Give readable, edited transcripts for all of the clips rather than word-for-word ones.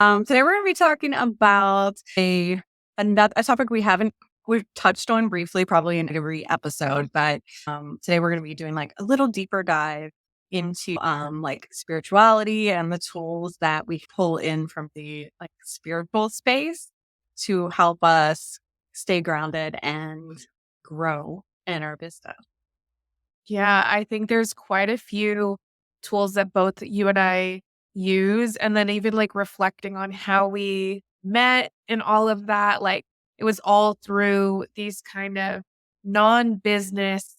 Today we're going to be talking about a topic we've touched on briefly, probably in every episode, but today we're going to be doing like a little deeper dive into like spirituality and the tools that we pull in from the like spiritual space to help us stay grounded and grow in our business. Yeah, I think there's quite a few tools that both you and I use. And then even like reflecting on how we met and all of that, like it was all through these kind of non-business,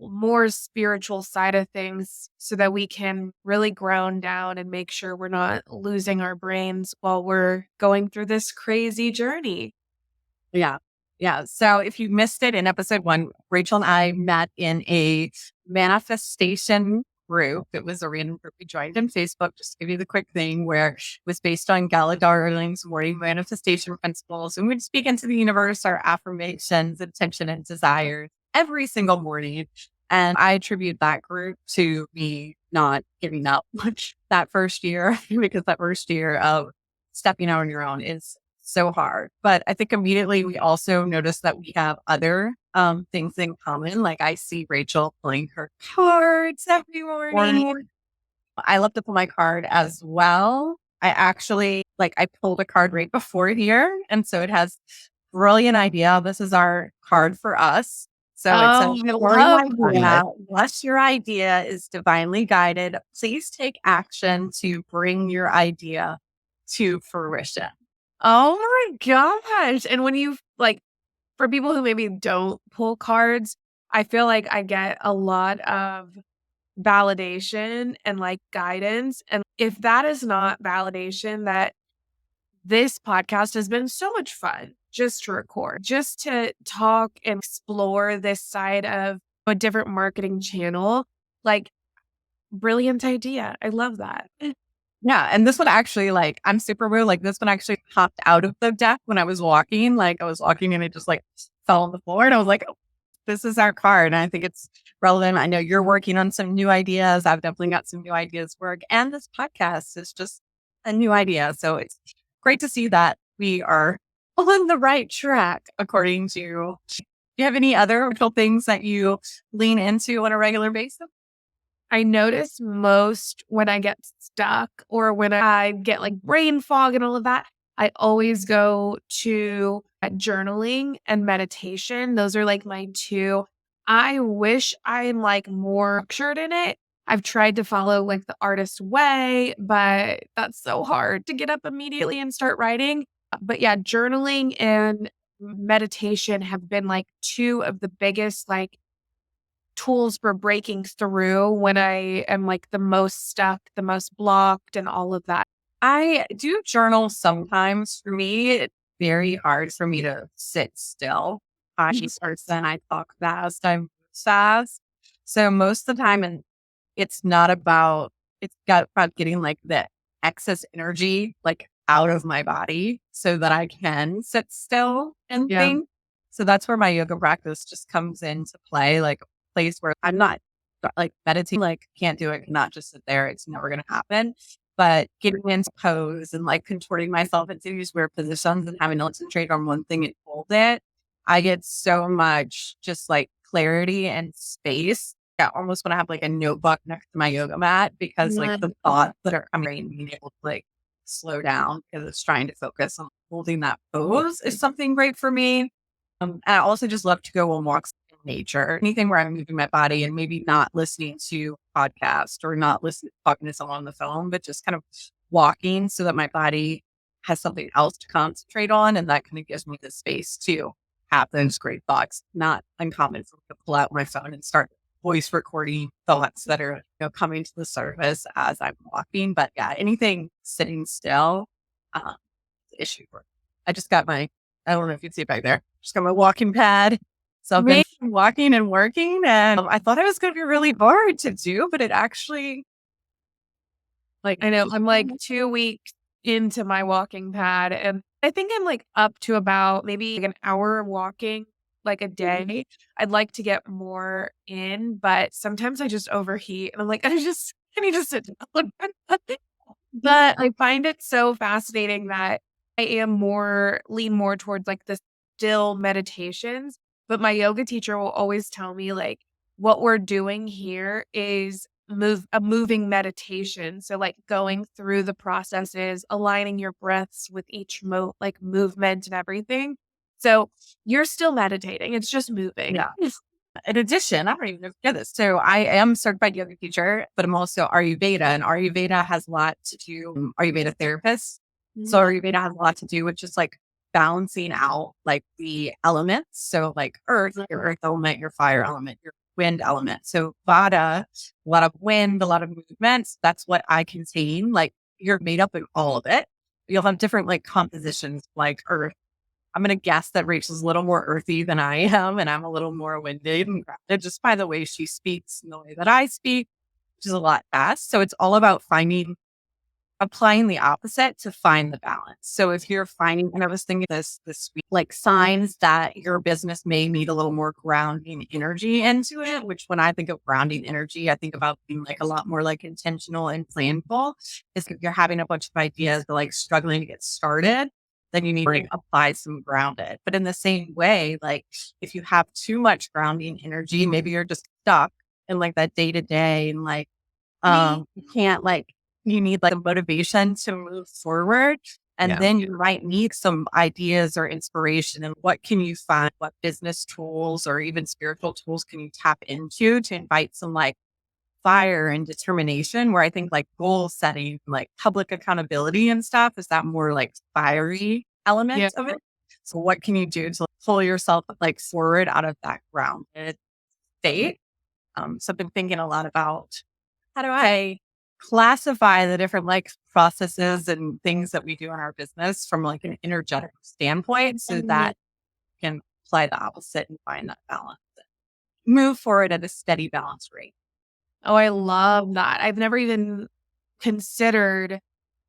more spiritual side of things so that we can really ground down and make sure we're not losing our brains while we're going through this crazy journey. Yeah. Yeah. So if you missed it in episode 1, Rachel and I met in a manifestation group. It was a random group we joined on Facebook, just to give you the quick thing, where it was based on Gala Darling's morning manifestation principles. And we'd speak into the universe, our affirmations, intention, and desires every single morning. And I attribute that group to me not giving up that first year, because that first year of stepping out on your own is so hard. But I think immediately we also noticed that we have other things in common. Like I see Rachel pulling her cards every morning. I love to pull my card as well. I actually I pulled a card right before here. And so it has brilliant idea. This is our card for us. So it says, I love that. unless your idea is divinely guided, please take action to bring your idea to fruition. Oh my gosh. And when you for people who maybe don't pull cards, I feel like I get a lot of validation and like guidance. And if that is not validation, that this podcast has been so much fun just to record, just to talk and explore this side of a different marketing channel. Like, brilliant idea. I love that. Yeah. And this one actually, I'm super weird. Like, this one actually popped out of the deck when I was walking. Like, I was walking and it just fell on the floor. And I was like, oh, this is our card. And I think it's relevant. I know you're working on some new ideas. I've definitely got some new ideas work. And this podcast is just a new idea. So it's great to see that we are on the right track, according to you. Do you have any other little things that you lean into on a regular basis? I notice most when I get stuck or when I get like brain fog and all of that, I always go to journaling and meditation. Those are like my two. I wish I'm like more structured in it. I've tried to follow like the artist way, but that's so hard to get up immediately and start writing. But yeah, journaling and meditation have been like two of the biggest tools for breaking through when I am like the most stuck, the most blocked, and all of that. I do journal sometimes. For me, it's very hard for me to sit still. I person, I talk fast, I move fast. So most of the time, and it's got about getting like the excess energy out of my body so that I can sit still and Yeah. think. So that's where my yoga practice just comes into play, like a place where I'm not meditating, can't do it, cannot just sit there. It's never going to happen. But getting into pose and contorting myself into these weird positions and having to concentrate on one thing and hold it, I get so much just clarity and space. I almost want to have a notebook next to my yoga mat because the thoughts that are coming, being able to slow down because it's trying to focus on holding that pose is something great for me. And I also just love to go on walks in nature, anything where I'm moving my body and maybe not listening to a podcast or not talking to someone on the phone, but just kind of walking so that my body has something else to concentrate on. And that kind of gives me the space to have those great thoughts. Not uncommon for me to pull out my phone and start voice recording thoughts that are coming to the surface as I'm walking. But yeah, anything sitting still, issue. I just got I don't know if you can see it back there. Just got my walking pad. So I've been walking and working, and I thought it was going to be really hard to do, but it actually, I know I'm 2 weeks into my walking pad, and I think I'm up to about maybe an hour walking a day. I'd like to get more in, but sometimes I just overheat, and I'm I need to sit down. But I find it so fascinating that I am lean more towards like the still meditations. But my yoga teacher will always tell me like what we're doing here is a moving meditation. So like going through the processes, aligning your breaths with each movement and everything. So you're still meditating. It's just moving. Yeah. In addition, I don't even know if you know this. So I am certified yoga teacher, but I'm also Ayurveda, and Ayurveda has a lot to do. Ayurveda therapist. So Mhm. Ayurveda has a lot to do with just like balancing out like the elements. So like earth, your earth element, your fire element, your wind element. So Vata, a lot of wind, a lot of movements. That's what I contain. Like you're made up of all of it. You'll have different like compositions, like earth. I'm going to guess that Rachel's a little more earthy than I am, and I'm a little more winded and grounded just by the way she speaks and the way that I speak, which is a lot fast. So it's all about applying the opposite to find the balance. So if you're finding, and I was thinking this week, like signs that your business may need a little more grounding energy into it, which when I think of grounding energy, I think about being like a lot more like intentional and planful. Is if you're having a bunch of ideas but like struggling to get started, then you need to apply some grounded. But in the same way, like if you have too much grounding energy, maybe you're just stuck in like that day to day and like you can't like, you need like a motivation to move forward. And Yeah. then you might need some ideas or inspiration. And what can you find? What business tools or even spiritual tools can you tap into to invite some like fire and determination? Where I think like goal setting, like public accountability and stuff is that more like fiery Yeah. element of it. So what can you do to pull yourself like forward out of that grounded state? So I've been thinking a lot about how do I classify the different like processes and things that we do in our business from like an energetic standpoint so that we can apply the opposite and find that balance. Move forward at a steady balance rate. Oh, I love that. I've never even considered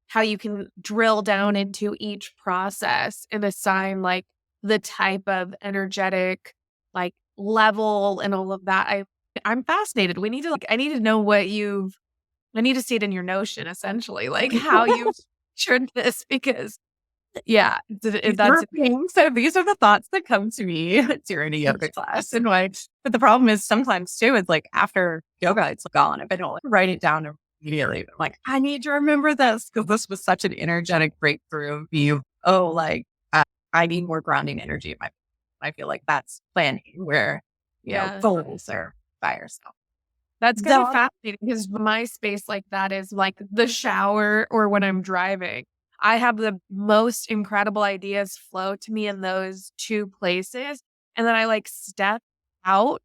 how you can drill down into each process and assign like the type of energetic like level and all of that. I'm fascinated. We need to like I need to know I need to see it in your Notion essentially, like how you've structured this because yeah, that's So these are the thoughts that come to me during a yoga class. And like, but the problem is sometimes too, it's like after yoga, it's gone. If I don't like, write it down immediately, I'm like, I need to remember this because this was such an energetic breakthrough of you. Oh, like I need more grounding energy in my, I feel like that's planning where, yeah. goals are by yourself. That's kind of fascinating because my space like that is like the shower or when I'm driving. I have the most incredible ideas flow to me in those two places. And then I like step out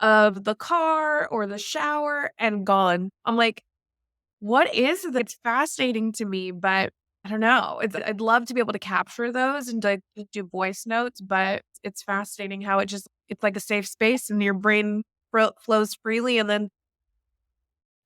of the car or the shower and gone. I'm like, what is that? It's fascinating to me, but I don't know. I'd love to be able to capture those and like do voice notes, but it's fascinating how it's like a safe space and your brain flows freely and then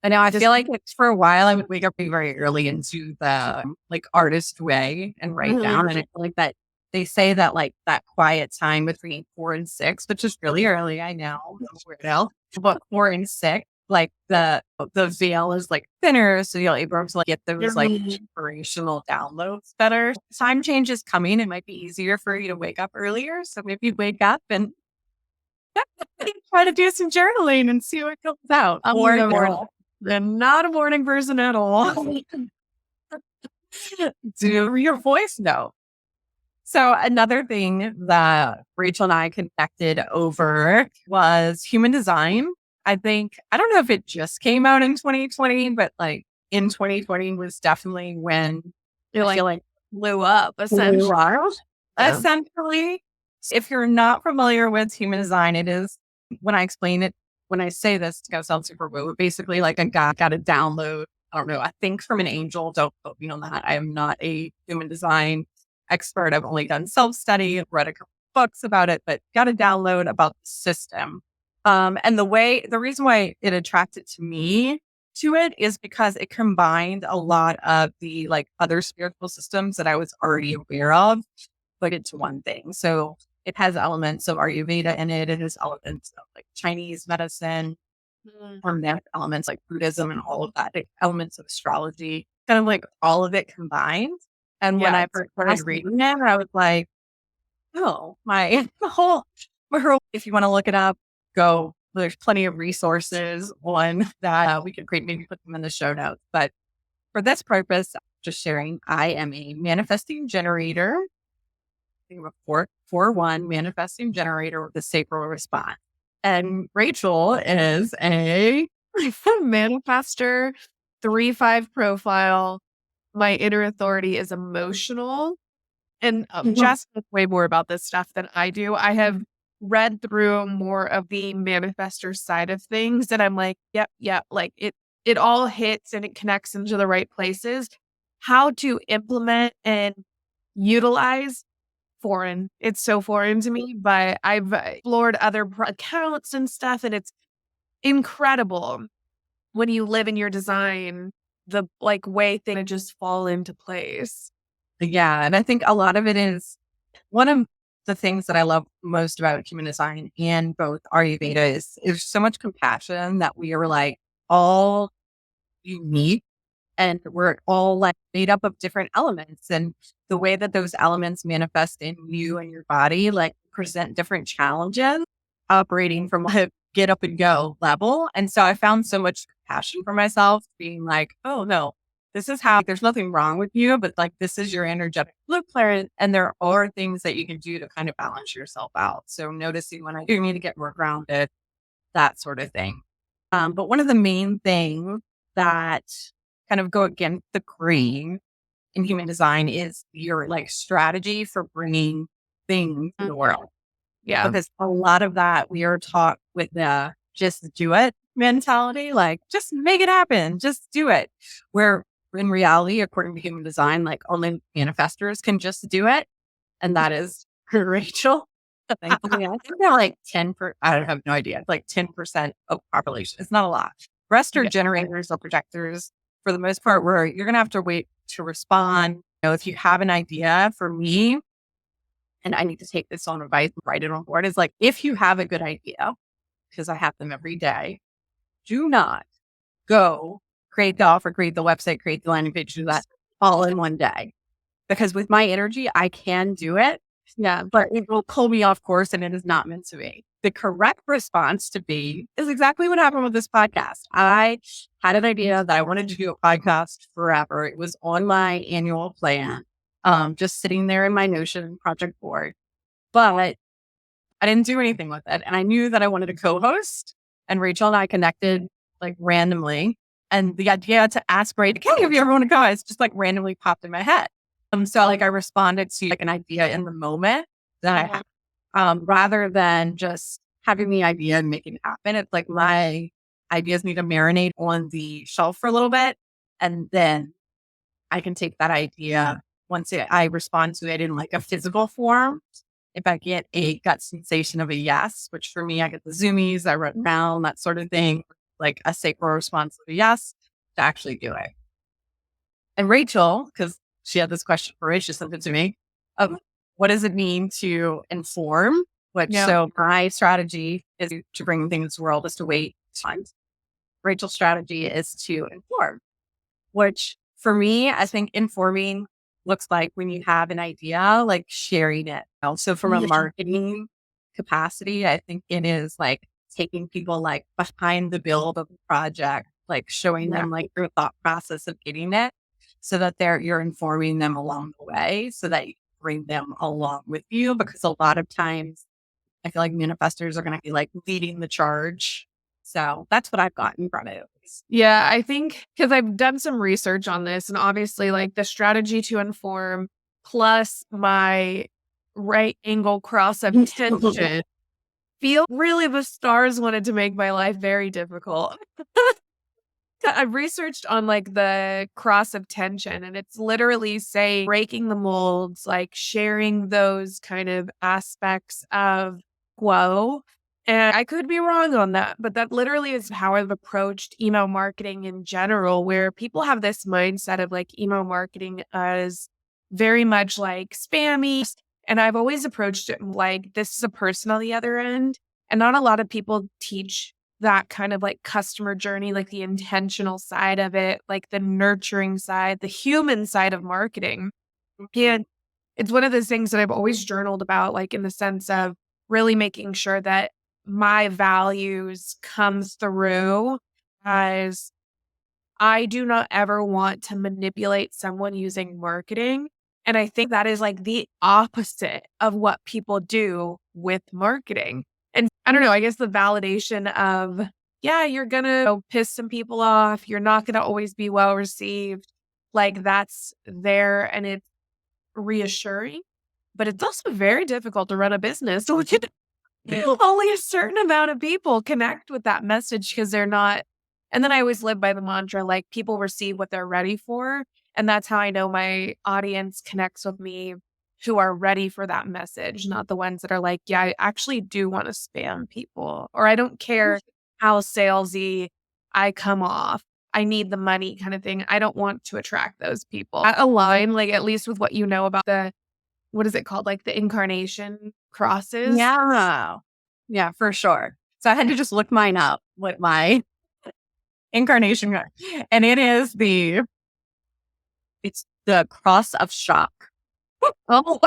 I know. I just feel like it's for a while. I would wake up very early into the like artist way and write down. And I feel like that they say that like that quiet time between 4 and 6, which is really early. I know, I'm a weirdo, but 4 and 6, like the veil is like thinner, so you'll able to like get those like inspirational downloads better. Time change is coming. It might be easier for you to wake up earlier, so maybe wake up and try to do some journaling and see what comes out. I'm not a morning person at all. Do your voice note. So another thing that Rachel and I connected over was human design. I think, I don't know if it just came out in 2020, but like in 2020 was definitely when You're I like feel like blew up blew essentially. up. Yeah. Essentially, if you're not familiar with human design, it is when I explain it, when I say this, it's going to sound super woo. Basically, like a guy got a download. I don't know. I think from an angel. Don't quote me on that. I am not a human design expert. I've only done self study, read a couple books about it, but got a download about the system. And the reason why it attracted me to it is because it combined a lot of the like other spiritual systems that I was already aware of, put into one thing. So it has elements of Ayurveda in it. It has elements of like Chinese medicine, or elements like Buddhism and all of that, like elements of astrology. kind of like all of it combined. And when Yeah, I it's first started awesome. reading it, I was like, oh, my my whole, if you want to look it up, go. There's plenty of resources on that we could create, maybe put them in the show notes. But for this purpose, just sharing, I am a manifesting generator. I'm a 441 manifesting generator with a sacral response. And Rachel is a Manifester, 3-5 profile. My inner authority is emotional. And Jess knows way more about this stuff than I do. I have read through more of the manifester side of things, and I'm like, yep, like it all hits and it connects into the right places. How to implement and utilize foreign. It's so foreign to me, but I've explored other accounts and stuff, and it's incredible when you live in your design, the like way things just fall into place. yeah. And I think a lot of it is one of the things that I love most about human design and both Ayurveda is so much compassion that we are like all unique and we're all like made up of different elements. And the way that those elements manifest in you and your body, like present different challenges operating from a get up and go level. And so I found so much compassion for myself being like, oh no, this is how there's nothing wrong with you, but like this is your energetic blueprint. And there are things that you can do to kind of balance yourself out. So noticing when I do need to get more grounded, that sort of thing. But one of the main things that kind of go against the grain in human design is your like strategy for bringing things to the world. Yeah. Because a lot of that we are taught with the just do it mentality, like just make it happen, just do it. Where in reality, according to human design, like only manifestors can just do it. And that is Rachel. Thankfully, I think they're like 10%. I don't have no idea. It's like 10% of population. It's not a lot. Rest are Yeah. generators or projectors for the most part, where you're going to have to wait to respond. You know, if you have an idea for me, and I need to take this on advice, write it on board, is like, if you have a good idea, because I have them every day, do not go create the offer, create the website, create the landing page, do that all in one day. Because with my energy, I can do it. Yeah. But it will pull me off course and it is not meant to be. The correct response to be is exactly what happened with this podcast. I had an idea that I wanted to do a podcast forever. It was on my annual plan, just sitting there in my Notion project board. But I didn't do anything with it. And I knew that I wanted to co-host. And Rachel and I connected like randomly. And the idea to ask Rachel, hey, if you ever want to co-host, just like randomly popped in my head. So like I responded to like an idea in the moment that I had, rather than just having the idea and making it happen. It's like my ideas need to marinate on the shelf for a little bit. And then I can take that idea once I respond to it in like a physical form. If I get a gut sensation of a yes, which for me, I get the zoomies, I run around, that sort of thing, like a sacral response of a yes to actually do it. And Rachel, because she had this question for Rachel, sent it to me of what does it mean to inform? Which so my strategy is to bring things to the world is to wait times. Rachel's strategy is to inform, which for me, I think informing looks like when you have an idea, like sharing it. So from a marketing capacity, I think it is like taking people like behind the build of the project, like showing them like your thought process of getting it so that you're informing them along the way so that you bring them along with you. Because a lot of times I feel like manifestors are going to be like leading the charge. So that's what I've gotten from it. Yeah, I think because I've done some research on this, and obviously, like the strategy to inform plus my right angle cross of tension feel really the stars wanted to make my life very difficult. I've researched on like the cross of tension, and it's literally saying breaking the molds, like sharing those kind of aspects of flow. And I could be wrong on that, but that literally is how I've approached email marketing in general, where people have this mindset of like email marketing as very much like spammy. And I've always approached it like this is a person on the other end. And not a lot of people teach that kind of like customer journey, like the intentional side of it, like the nurturing side, the human side of marketing. And it's one of those things that I've always journaled about, like in the sense of really making sure that my values come through, as I do not ever want to manipulate someone using marketing. And I think that is like the opposite of what people do with marketing. And I don't know, I guess the validation of, yeah, you're going to piss some people off. You're not going to always be well received. Like that's there and it's reassuring, but it's also very difficult to run a business. So only a certain amount of people connect with that message because they're not. And then I always live by the mantra, like people receive what they're ready for. And that's how I know my audience connects with me, who are ready for that message, not the ones that are like, yeah, I actually do want to spam people, or I don't care how salesy I come off. I need the money kind of thing. I don't want to attract those people. That align, like at least with what you know about the, what is it called? Like the incarnation crosses. Yeah. Yeah, for sure. So I had to just look mine up with my incarnation. And it's the cross of shock. Oh,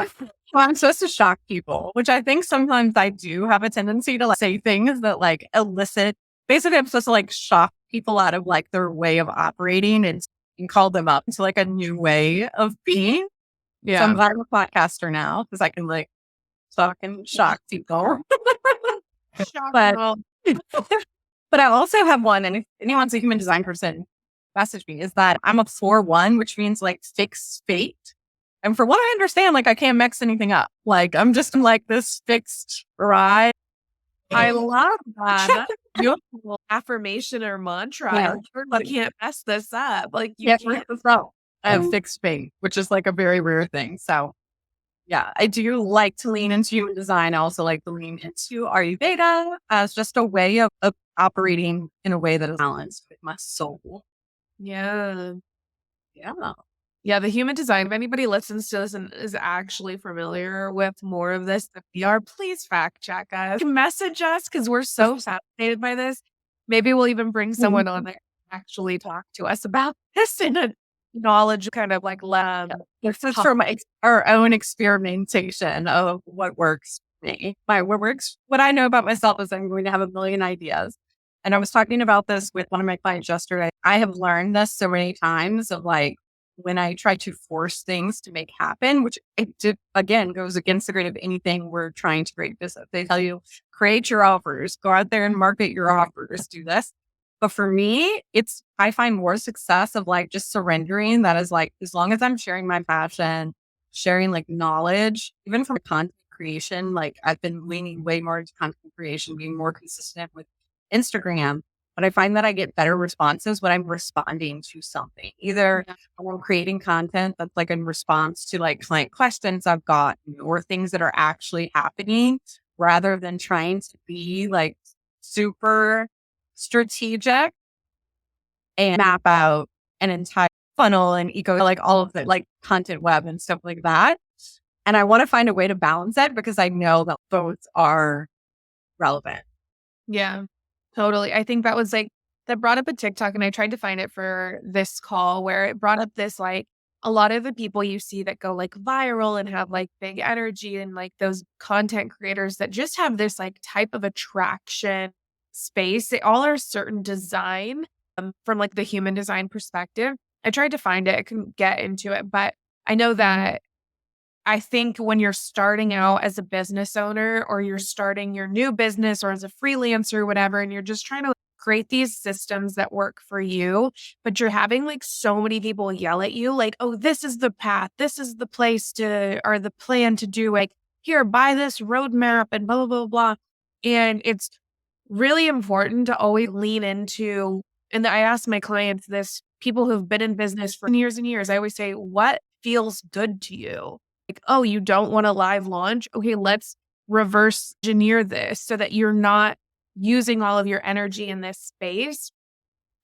I'm supposed to shock people, which I think sometimes I do have a tendency to like, say things that like elicit. Basically, I'm supposed to like shock people out of like their way of operating and call them up to like a new way of being. So I'm glad I'm a podcaster now because I can like talk and shock people. But but I also have one, and if anyone's a human design person, message me, is that I'm a 4-1, which means like fixed fate. And for what I understand, like I can't mix anything up. Like I'm just like this fixed ride. I love that. That's a beautiful affirmation or mantra. Yeah. I can't mess this up. Like you can't. I have fixed fate, which is like a very rare thing. So yeah, I do like to lean into human design. I also like to lean into Ayurveda as just a way of operating in a way that is balanced with my soul. Yeah. Yeah. Yeah, the human design. If anybody listens to this and is actually familiar with more of this than we are, please fact check us. Message us because we're so fascinated by this. Maybe we'll even bring someone on that actually talk to us about this in a knowledge kind of like lab. This is from our own experimentation of what works for me. What I know about myself is I'm going to have a million ideas. And I was talking about this with one of my clients yesterday. I have learned this so many times of like, when I try to force things to make happen, which again goes against the grain of anything we're trying to create business. They tell you, create your offers, go out there and market your offers, do this. But for me, I find more success of like just surrendering. That is like, as long as I'm sharing my passion, sharing like knowledge, even from content creation, like I've been leaning way more into content creation, being more consistent with Instagram. But I find that I get better responses when I'm responding to something. Either I'm creating content that's like in response to like client questions I've gotten or things that are actually happening rather than trying to be like super strategic and map out an entire funnel and like all of the like content web and stuff like that. And I want to find a way to balance it because I know that both are relevant. Yeah. Totally. I think that was like, that brought up a TikTok and I tried to find it for this call where it brought up this, like a lot of the people you see that go like viral and have like big energy and like those content creators that just have this like type of attraction space, they all are a certain design from like the human design perspective. I tried to find it. I couldn't get into it, but I know that I think when you're starting out as a business owner or you're starting your new business or as a freelancer, whatever, and you're just trying to create these systems that work for you, but you're having like so many people yell at you, like, oh, this is the path, this is the place to, or the plan to do, like, here, buy this roadmap and blah, blah, blah, blah. And it's really important to always lean into, and I ask my clients this, people who've been in business for years and years, I always say, what feels good to you? Like, oh, you don't want a live launch? Okay, let's reverse engineer this so that you're not using all of your energy in this space.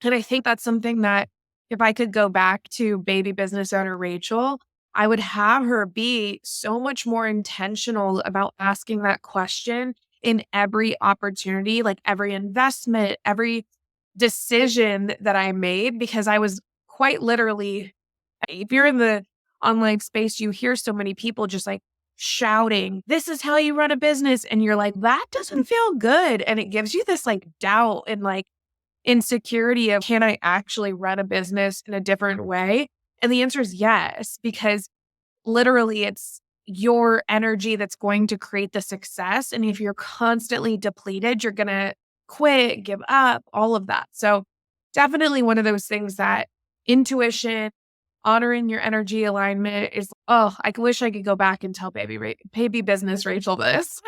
And I think that's something that if I could go back to baby business owner Rachel, I would have her be so much more intentional about asking that question in every opportunity, like every investment, every decision that I made, because I was quite literally, if you're in the online space, you hear so many people just like shouting, "This is how you run a business." And you're like, that doesn't feel good. And it gives you this like doubt and like insecurity of, can I actually run a business in a different way? And the answer is yes, because literally it's your energy that's going to create the success. And if you're constantly depleted, you're going to quit, give up, all of that. So definitely one of those things that intuition, honoring your energy alignment is, oh, I wish I could go back and tell baby business Rachel this.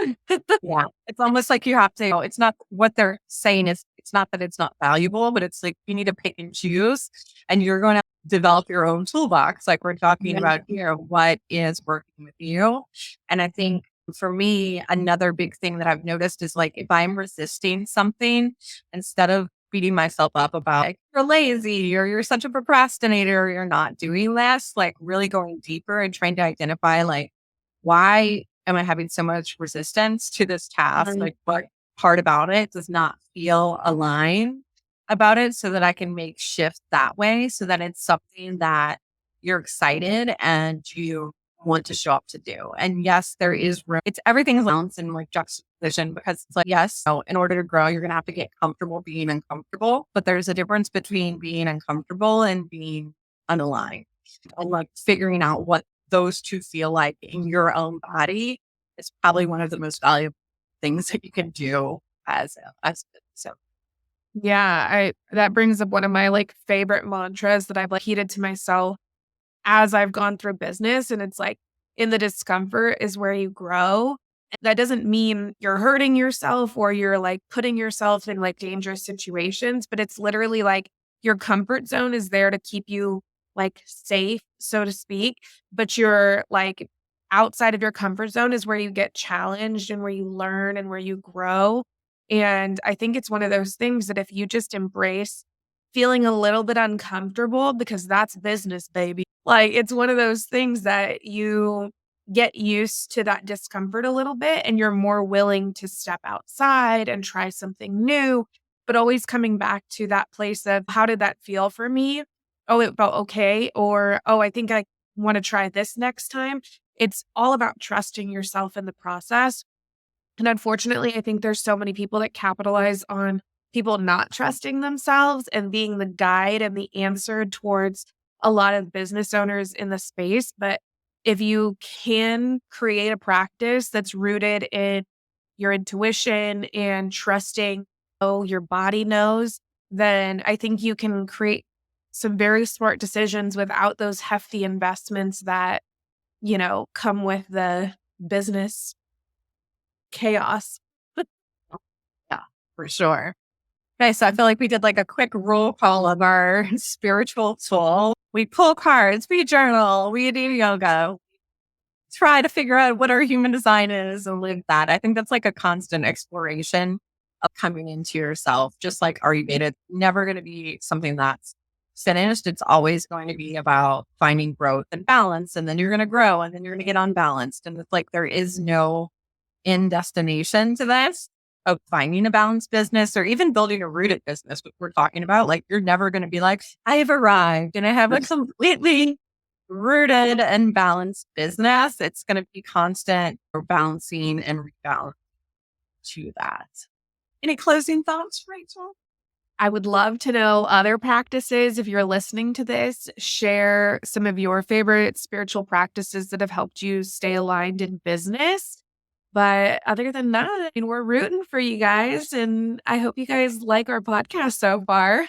Yeah. It's almost like you have to, it's not what they're saying is, it's not that it's not valuable, but it's like you need to pick and choose and you're going to develop your own toolbox. Like we're talking about here, what is working with you. And I think for me, another big thing that I've noticed is like, if I'm resisting something, instead of beating myself up about like, you're lazy or you're such a procrastinator or you're not doing this, like really going deeper and trying to identify like, why am I having so much resistance to this task? Like what part about it does not feel aligned about it so that I can make shifts that way so that it's something that you're excited and you want to show up to do. And yes, there is room. It's everything's balance and like juxtaposition because it's like, yes, so in order to grow, you're going to have to get comfortable being uncomfortable. But there's a difference between being uncomfortable and being unaligned. And like figuring out what those two feel like in your own body is probably one of the most valuable things that you can do as so. Yeah, that brings up one of my like favorite mantras that I've like heated to myself as I've gone through business. And it's like, in the discomfort is where you grow. That doesn't mean you're hurting yourself or you're like putting yourself in like dangerous situations, but it's literally like your comfort zone is there to keep you like safe, so to speak. But you're like outside of your comfort zone is where you get challenged and where you learn and where you grow. And I think it's one of those things that if you just embrace feeling a little bit uncomfortable, because that's business, baby. Like it's one of those things that you get used to that discomfort a little bit and you're more willing to step outside and try something new, but always coming back to that place of, how did that feel for me? Oh, it felt okay. Or, oh, I think I want to try this next time. It's all about trusting yourself in the process. And unfortunately, I think there's so many people that capitalize on people not trusting themselves and being the guide and the answer towards a lot of business owners in the space. But if you can create a practice that's rooted in your intuition and trusting, oh, your body knows, then I think you can create some very smart decisions without those hefty investments that, come with the business chaos. Yeah, for sure. Okay, so I feel like we did like a quick roll call of our spiritual tool. We pull cards, we journal, we do yoga, try to figure out what our human design is and live that. I think that's like a constant exploration of coming into yourself. Just like Ayurveda, it's never going to be something that's finished. It's always going to be about finding growth and balance. And then you're going to grow and then you're going to get unbalanced. And it's like there is no end destination to this of finding a balanced business or even building a rooted business, what we're talking about. Like you're never going to be like, I have arrived and I have a completely rooted and balanced business. It's going to be constant balancing and rebalance to that. Any closing thoughts, Rachel? I would love to know other practices. If you're listening to this, share some of your favorite spiritual practices that have helped you stay aligned in business. But other than that, we're rooting for you guys. And I hope you guys like our podcast so far.